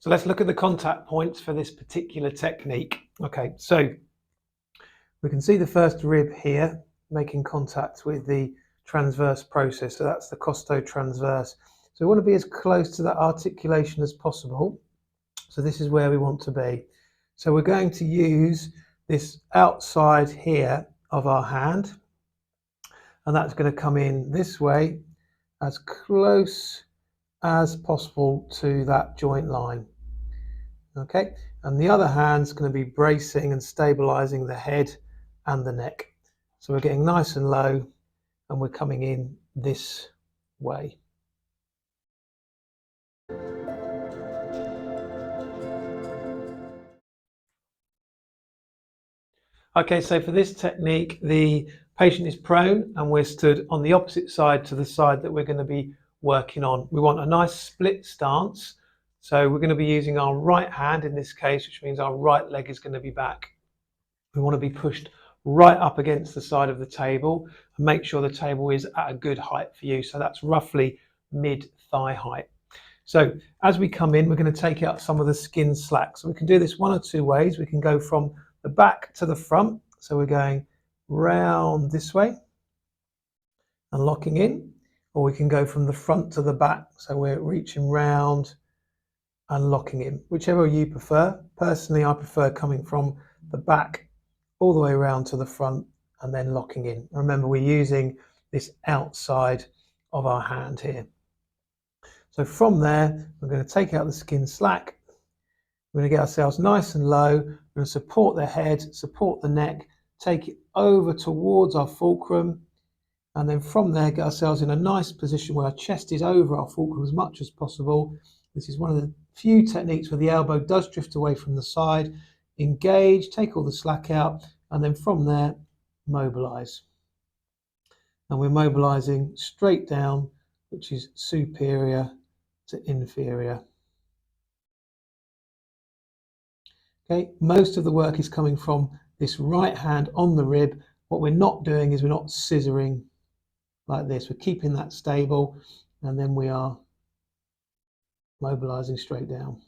So let's look at the contact points for this particular technique. Okay, so we can see the first rib here making contact with the transverse process. So that's the costotransverse. So we want to be as close to that articulation as possible. So this is where we want to be. So we're going to use this outside here of our hand, and that's going to come in this way as close as possible to that joint line. Okay, and the other hand's going to be bracing and stabilizing the head and the neck. So we're getting nice and low, and we're coming in this way. Okay, so for this technique, the patient is prone and we're stood on the opposite side to the side that we're going to be working on. We want a nice split stance. So we're going to be using our right hand in this case, which means our right leg is going to be back. We want to be pushed right up against the side of the table and make sure the table is at a good height for you. So that's roughly mid-thigh height. So as we come in, we're going to take out some of the skin slack. So we can do this one or two ways. We can go from the back to the front. So we're going round this way and locking in, or we can go from the front to the back. So we're reaching round and locking in, whichever you prefer. Personally, I prefer coming from the back all the way around to the front and then locking in. Remember, we're using this outside of our hand here. So from there, we're going to take out the skin slack. We're going to get ourselves nice and low. We're going to support the head, support the neck, take it over towards our fulcrum, and then from there get ourselves in a nice position where our chest is over our fulcrum as much as possible. This is one of the few techniques where the elbow does drift away from the side. Engage, take all the slack out, and then from there, mobilize. And we're mobilizing straight down, which is superior to inferior. Okay, most of the work is coming from this right hand on the rib. What we're not doing is we're not scissoring like this. We're keeping that stable, and then we are mobilizing straight down.